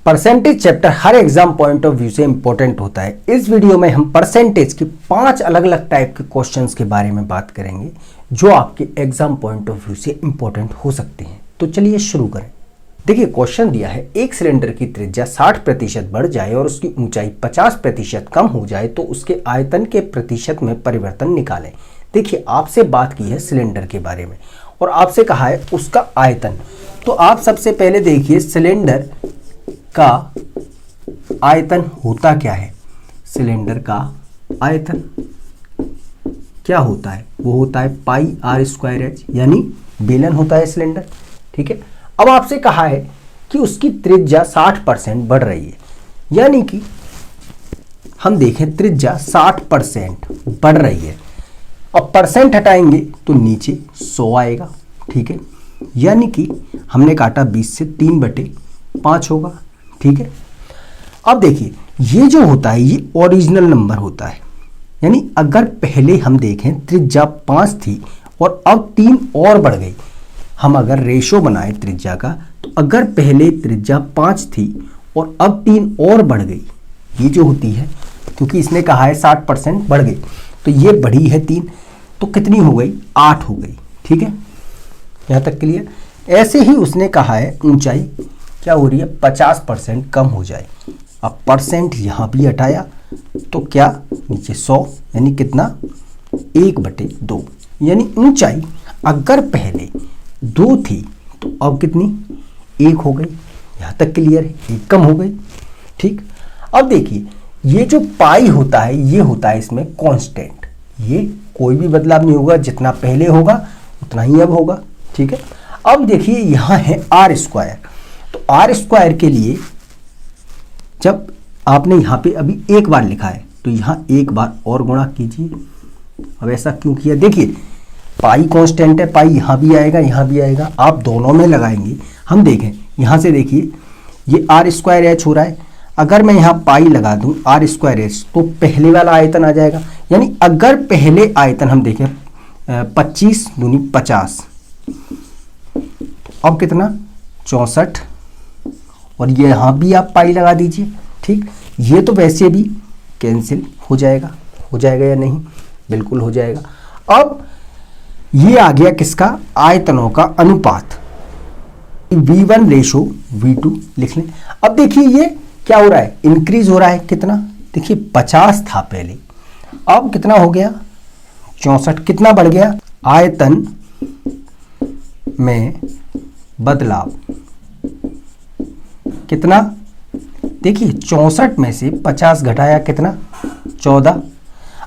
Percentage chapter her exam point of view से important होता है। इस वीडियो में हम परसेंटेज के 5 अलग अलग टाइप के क्वेश्चंस के बारे में बात करेंगे जो आपके एग्जाम पॉइंट ऑफ व्यू से इंपॉर्टेंट हो सकते हैं। तो चलिए शुरू करें। देखिए क्वेश्चन दिया है, एक सिलेंडर की त्रिज्या 60% बढ़ जाए और उसकी ऊंचाई 50% कम हो जाए तो उसके आयतन के प्रतिशत में परिवर्तन निकालें। देखिए आपसे बात की है सिलेंडर के बारे में और आपसे कहा है उसका आयतन। तो आप सबसे पहले देखिए सिलेंडर का आयतन होता क्या है। सिलेंडर का आयतन क्या होता है? वो होता है पाई आर स्क्वायर एच, यानी बेलन होता है सिलेंडर। ठीक है, अब आपसे कहा है कि उसकी त्रिज्या 60% बढ़ रही है, यानी कि हम देखें त्रिज्या 60% बढ़ रही है। अब परसेंट हटाएंगे तो नीचे 100 आएगा। ठीक है, यानी कि हमने काटा 20 से 3/5 होगा। ठीक है, अब देखिए ये जो होता है ये ओरिजिनल नंबर होता है, यानी अगर पहले हम देखें त्रिज्या 5 थी और अब 3 और बढ़ गई। हम अगर रेशो बनाए त्रिज्या का, तो अगर पहले त्रिज्या 5 थी और अब 3 और बढ़ गई, ये जो होती है, क्योंकि इसने कहा है 60% बढ़ गई, तो ये बढ़ी है 3, तो कितनी हो गई? 8 हो गई। ठीक है, यहाँ तक क्लियर। ऐसे ही उसने कहा है ऊंचाई क्या हो रही है? 50% कम हो जाए। अब परसेंट यहाँ भी हटाया तो क्या? नीचे 100, यानी कितना? 1/2, यानी ऊंचाई अगर पहले 2 थी तो अब कितनी? 1 हो गई। यहाँ तक क्लियर है, 1 कम हो गई। ठीक, अब देखिए ये जो पाई होता है ये होता है इसमें कांस्टेंट, ये कोई भी बदलाव नहीं होगा, जितना पहले होगा उतना ही अब होगा। ठीक है, अब देखिए यहाँ है आर स्क्वायर। तो आर स्क्वायर के लिए जब आपने यहाँ पे अभी एक बार लिखा है तो यहाँ एक बार और गुणा कीजिए। अब ऐसा क्यों किया? देखिए पाई कांस्टेंट है, पाई यहाँ भी आएगा यहाँ भी आएगा, आप दोनों में लगाएंगे। हम देखें यहाँ से, देखिए ये आर स्क्वायर एच हो रहा है, अगर मैं यहाँ पाई लगा दूँ आर स्क्वायर एच तो पहले वाला आयतन आ जाएगा। यानी अगर पहले आयतन हम देखें 25 दूनी 50, अब कितना? 64, और ये यहाँ भी आप पाई लगा दीजिए। ठीक, ये तो वैसे भी कैंसिल हो जाएगा या नहीं? बिल्कुल हो जाएगा। अब ये आ गया किसका? आयतनों का अनुपात, V1 रेशो V2 लिख लें। अब देखिए ये क्या हो रहा है? इंक्रीज हो रहा है। कितना? देखिए 50 था पहले, अब कितना हो गया? 64। कितना बढ़ गया? आयतन में बदलाव कितना? देखिए 64 में से 50 घटाया कितना? 14।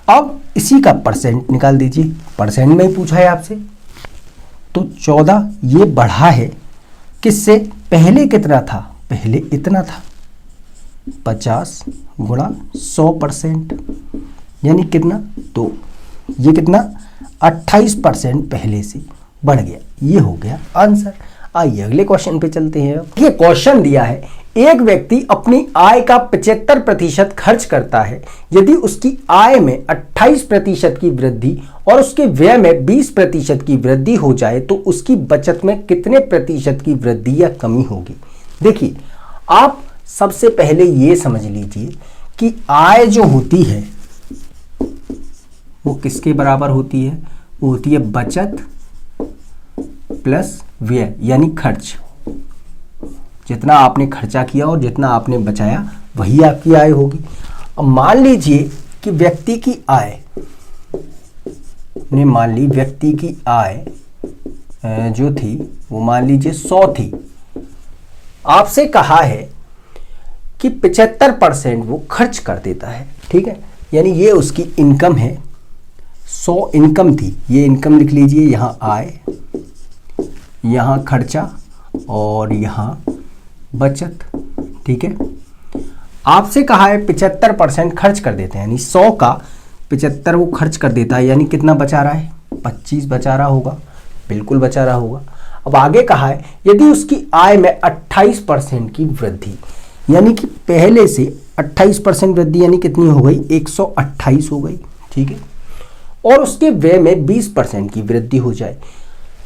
अब इसी का परसेंट निकाल दीजिए, परसेंट में ही पूछा है आपसे। तो 14 ये बढ़ा है किससे? पहले कितना था? पहले इतना था, 50 गुणा 100%, यानी कितना? तो ये कितना? 28% पहले से बढ़ गया। ये हो गया आंसर। आइए अगले क्वेश्चन पे चलते हैं। ये क्वेश्चन दिया है, एक व्यक्ति अपनी आय का 75% खर्च करता है। यदि उसकी आय में 28% की वृद्धि और उसके व्यय में 20% की वृद्धि हो जाए तो उसकी बचत में कितने प्रतिशत की वृद्धि या कमी होगी? देखिए आप सबसे पहले ये समझ लीजिए कि आय जो होती है वो किसके बराबर होती है? वो होती है बचत प्लस व्यय, यानी खर्च। जितना आपने खर्चा किया और जितना आपने बचाया वही आपकी आय होगी। अब मान लीजिए कि व्यक्ति की आय ने, मान ली व्यक्ति की आय जो थी वो मान लीजिए 100 थी। आपसे कहा है कि 75% वो खर्च कर देता है। ठीक है, यानी ये उसकी इनकम है। 100 इनकम थी, ये इनकम लिख लीजिए, यहाँ आय, यहाँ खर्चा और यहाँ बचत। ठीक है, आपसे कहा है 75% खर्च कर देते हैं, यानी 100 का 75 वो खर्च कर देता है, यानी कितना बचा रहा है? 25 बचा रहा होगा, बिल्कुल बचा रहा होगा। अब आगे कहा है यदि उसकी आय में 28% की वृद्धि, यानी कि पहले से 28% वृद्धि, यानी कितनी हो गई? 128 हो गई। ठीक है, और उसके व्यय में 20% की वृद्धि हो जाए,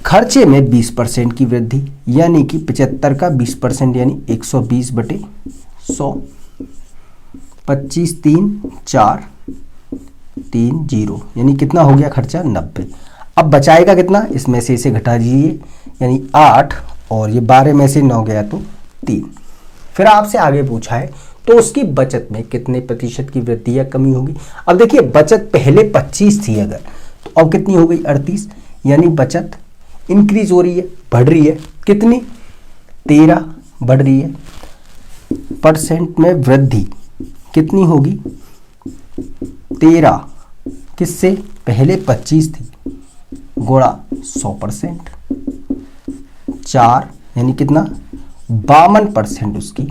खर्चे में 20% की वृद्धि, यानी कि 75 का 20% यानी 120/20 100, 25 3 4 3 0, यानी कितना हो गया खर्चा 90। अब बचाएगा कितना, इसमें से इसे घटा दीजिए, यानी 8 और ये 12 में से 9 गया तो 3। फिर आपसे आगे पूछा है तो उसकी बचत में कितने प्रतिशत की वृद्धि या कमी होगी। अब देखिए बचत पहले 25 थी अगर, तो अब कितनी हो गई 38, यानी बचत इंक्रीज हो रही है, बढ़ रही है, कितनी 13 बढ़ रही है। परसेंट में वृद्धि कितनी होगी 13, किससे, पहले 25 थी, गुणा 100%, 4 यानी कितना 52% उसकी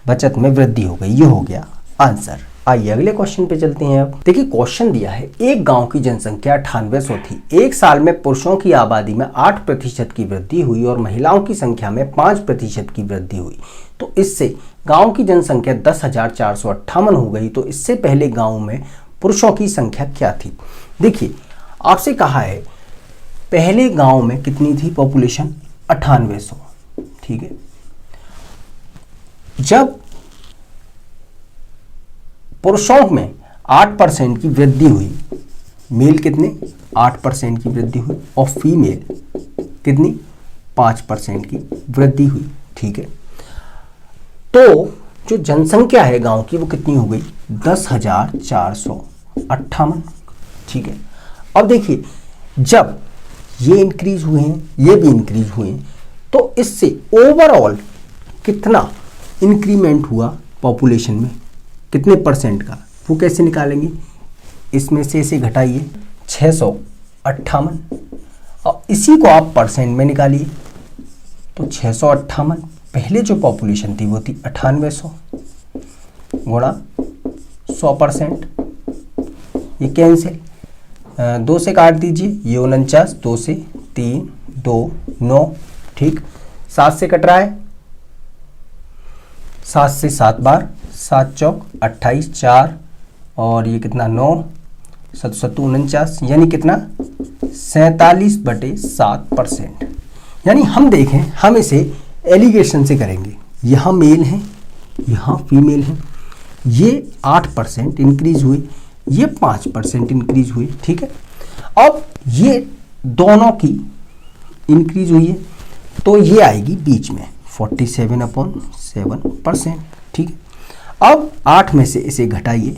बचत में वृद्धि हो गई। ये हो गया आंसर। आइए अगले क्वेश्चन पे चलते हैं। अब देखिए क्वेश्चन दिया है, एक गांव की जनसंख्या 9800 थी, एक साल में पुरुषों की आबादी में 8% की वृद्धि हुई और महिलाओं की संख्या में 5% की वृद्धि हुई, तो इससे गांव की जनसंख्या 10,458 हो गई। तो इससे पहले गांव में पुरुषों की संख्या क्या थी। देखिए आपसे कहा है पहले गांव में कितनी थी पॉपुलेशन 9800, ठीक है। जब पुरुषों में 8% की वृद्धि हुई, मेल कितने 8% की वृद्धि हुई और फीमेल कितनी 5% की वृद्धि हुई, ठीक है। तो जो जनसंख्या है गांव की वो कितनी हो गई 10,458, ठीक है। अब देखिए जब ये इंक्रीज हुए हैं, ये भी इंक्रीज हुए हैं, तो इससे ओवरऑल कितना इंक्रीमेंट हुआ पॉपुलेशन में, कितने परसेंट का, वो कैसे निकालेंगे, इसमें से इसे घटाइए 658 और इसी को आप परसेंट में निकालिए, तो 658 पहले जो पॉपुलेशन थी वो थी 9800 गुणा 100%, ये कैंसिल, 2 से काट दीजिए, ये 49, 2 से 3 2 9, ठीक। 7 से कट रहा है, 7 से 7 बार, 7 चौक 28, 4 और ये कितना 9, 7 7 49, यानी कितना 47/7%। यानी हम देखें, हम इसे एलिगेशन से करेंगे, यहाँ मेल है यहाँ फीमेल है, ये 8% इंक्रीज हुई, ये 5% इंक्रीज हुई, ठीक है। अब ये दोनों की इंक्रीज हुई है तो ये आएगी बीच में 47/7%, ठीक है। अब 8 में से इसे घटाइए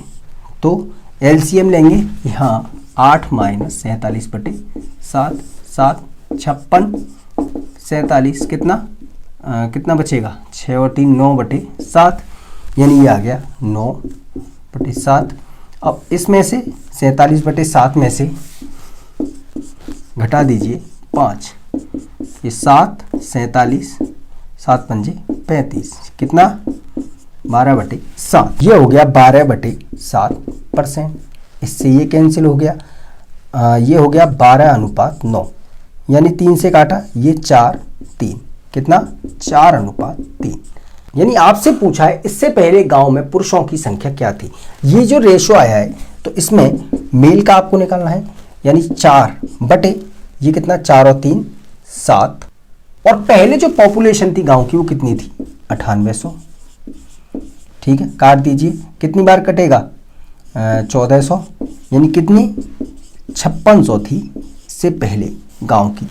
तो एलसीएम लेंगे, यहाँ 8 - 47/7, 7 56, 47 कितना बचेगा 6 और 3 9/7, यानी ये आ गया 9/7। अब इसमें से 47/7 में से घटा दीजिए 5, ये 7 47, 7 पंजे 35, कितना 12/7, ये हो गया 12/7%। इससे ये कैंसिल हो गया, ये हो गया 12:9, यानी 3 से काटा, ये 4 3, कितना 4:3। यानी आपसे पूछा है इससे पहले गांव में पुरुषों की संख्या क्या थी। ये जो रेशो आया है तो इसमें मेल का आपको निकालना है, यानी 4 बटे ये कितना 4 और 3 7, और पहले जो पॉपुलेशन थी गांव की वो कितनी थी 9800, ठीक है। काट दीजिए, कितनी बार कटेगा 1400, यानी कितनी 5600 थी इससे पहले गांव की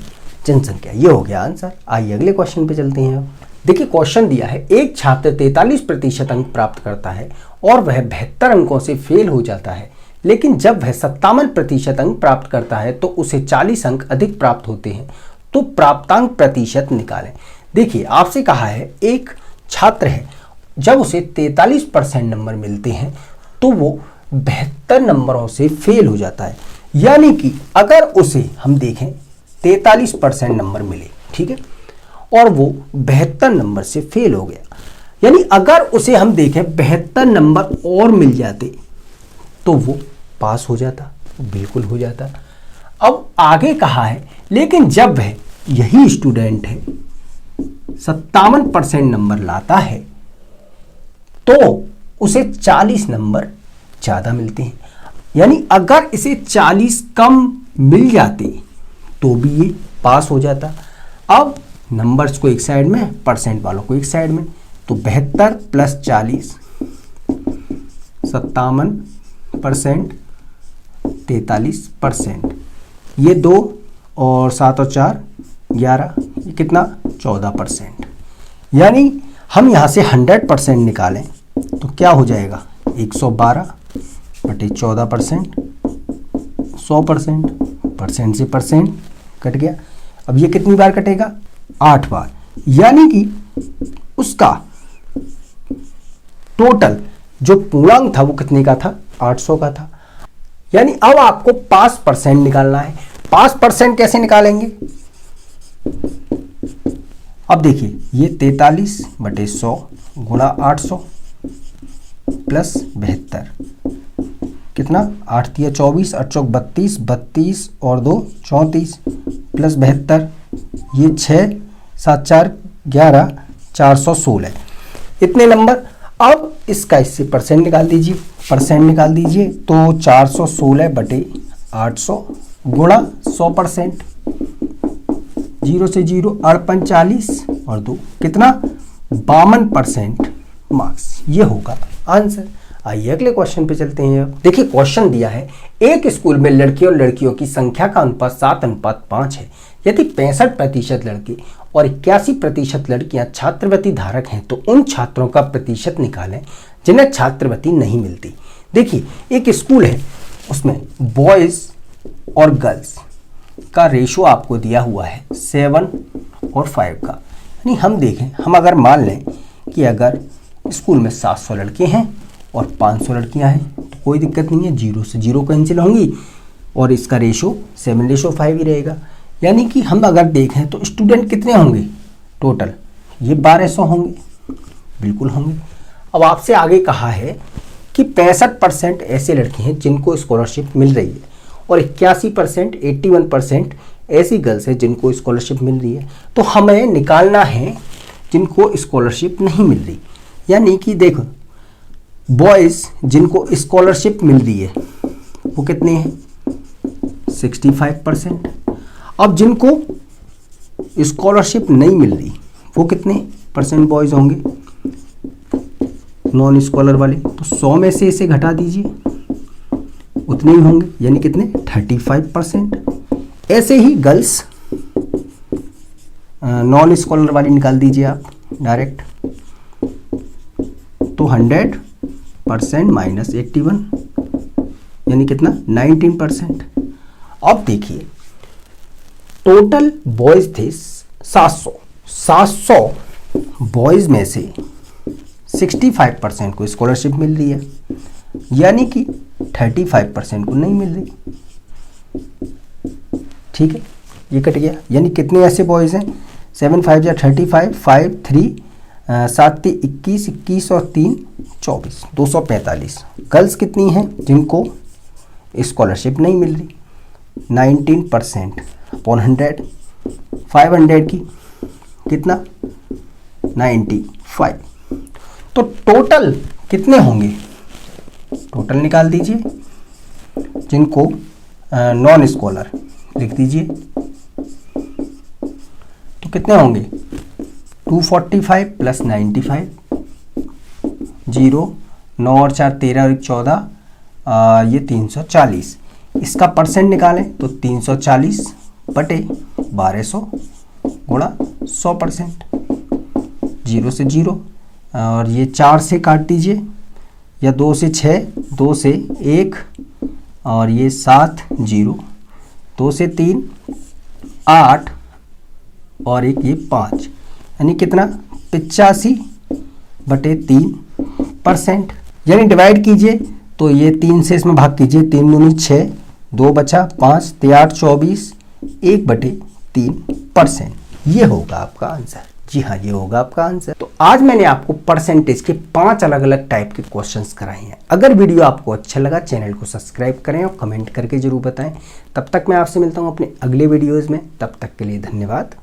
जनसंख्या। ये हो गया आंसर। आइए अगले क्वेश्चन पे चलते हैं। अब देखिए क्वेश्चन दिया है, एक छात्र 43% अंक प्राप्त करता है और वह 72 अंकों से फेल हो जाता है, लेकिन जब वह 57% अंक प्राप्त करता है तो उसे 40 अंक अधिक प्राप्त होते हैं, तो प्राप्तांक प्रतिशत निकालें। देखिए आपसे कहा है एक छात्र है, जब उसे 43% नंबर मिलते हैं तो वो 72 नंबरों से फेल हो जाता है। यानी कि अगर उसे हम देखें 43% नंबर मिले, ठीक है, और वो 72 नंबर से फेल हो गया, यानी अगर उसे हम देखें 72 नंबर और मिल जाते तो वो पास हो जाता, बिल्कुल हो जाता। अब आगे कहा है, लेकिन जब वह यही स्टूडेंट है 57% नंबर लाता है तो उसे 40 नंबर ज़्यादा मिलते हैं। यानी अगर इसे 40 कम मिल जाते तो भी ये पास हो जाता। अब नंबर्स को एक साइड में, परसेंट वालों को एक साइड में, तो 72 प्लस 40 57%, 43%। ये 2 और 7 और 4 11, ये कितना 14%। यानी हम यहाँ से 100% निकालें तो क्या हो जाएगा 112 बटे 14%, 100%, परसेंट से परसेंट कट गया। अब ये कितनी बार कटेगा 8 बार, यानी कि उसका टोटल जो पूर्णांक था वो कितने का था 800 का था। यानी अब आपको 5% निकालना है। 5% कैसे निकालेंगे, अब देखिए ये 43 बटे 100 गुणा 800 प्लस 72, कितना 8 तिया 24, 8 चौक 32, 32 और 2 34 प्लस 72, ये 6 7 4 11, 416 इतने नंबर। अब इसका इससे परसेंट निकाल दीजिए, परसेंट निकाल दीजिए तो 416 बटे 800 गुणा 100%, 0 से 0 अड़पन 40 और 2 कितना 52% मार्क्स। ये होगा आंसर। आइए अगले क्वेश्चन पे चलते हैं। अब देखिए क्वेश्चन दिया है, एक स्कूल में लड़कियों और लड़कियों की संख्या का अनुपात 7:5 है। यदि 65% लड़के और 81% लड़कियां छात्रवृत्ति धारक हैं तो उन छात्रों का प्रतिशत निकालें जिन्हें छात्रवृत्ति नहीं मिलती। देखिए एक स्कूल है, उसमें बॉयज और गर्ल्स का रेशो आपको दिया हुआ है 7 और 5 का। यानी हम देखें, हम अगर मान लें कि अगर स्कूल में 700 लड़के हैं और 500 लड़कियां हैं तो कोई दिक्कत नहीं है, 0 से 0 कैंसिल होंगी और इसका रेशो 7:5 ही रहेगा। यानी कि हम अगर देखें तो स्टूडेंट कितने होंगे टोटल, ये 1200 होंगे, बिल्कुल होंगे। अब आपसे आगे कहा है कि 65% ऐसे लड़के हैं जिनको स्कॉलरशिप मिल रही है और 81% 81% ऐसी गर्ल्स हैं जिनको स्कॉलरशिप मिल रही है। तो हमें निकालना है जिनको स्कॉलरशिप नहीं मिल रही। यानी कि देखो बॉयज़ जिनको स्कॉलरशिप मिल रही है वो कितने हैं 65%। अब जिनको स्कॉलरशिप नहीं मिल रही वो कितने परसेंट बॉयज़ होंगे, नॉन स्कॉलर वाले, तो 100 में से इसे घटा दीजिए, उतने ही होंगे, यानी कितने 35%। ऐसे ही गर्ल्स नॉन स्कॉलर वाली निकाल दीजिए आप डायरेक्ट, तो 100% माइनस 81 यानी कितना 19%। अब देखिए टोटल बॉयज थे 700 बॉयज में से 65% को स्कॉलरशिप मिल रही है, यानी कि 35% को नहीं मिल रही। ठीक है, ये कट गया। यानी कितने ऐसे बॉयज हैं 7 5 या 35, 5 3 7 21, 21 और 3 24, 245। गर्ल्स कितनी हैं जिनको स्कॉलरशिप नहीं मिल रही 19% अपॉन 100, 500 की कितना 95। तो टोटल कितने होंगे, टोटल निकाल दीजिए जिनको नॉन स्कॉलर लिख दीजिए, तो कितने होंगे 245 प्लस 95, 0 9 और 4 13 और 1 14, ये 340। इसका परसेंट निकालें तो 340 बटे 1200 गुणा 100%, 0 से 0 और ये 4 से काट दीजिए, या 2 से 6, 2 से 1 और ये 7 0, 2 से 3 8 और एक ये 5, यानी कितना 85 बटे 3%। यानी डिवाइड कीजिए तो ये 3 से इसमें भाग कीजिए, 3 दूनी 6, 2 बचा 5, 8 24, 1/3%। ये होगा आपका आंसर। जी हाँ, ये होगा आपका आंसर। तो आज मैंने आपको परसेंटेज के 5 अलग अलग टाइप के क्वेश्चंस कराए हैं। अगर वीडियो आपको अच्छा लगा चैनल को सब्सक्राइब करें और कमेंट करके जरूर बताएं। तब तक मैं आपसे मिलता हूँ अपने अगले वीडियोज़ में, तब तक के लिए धन्यवाद।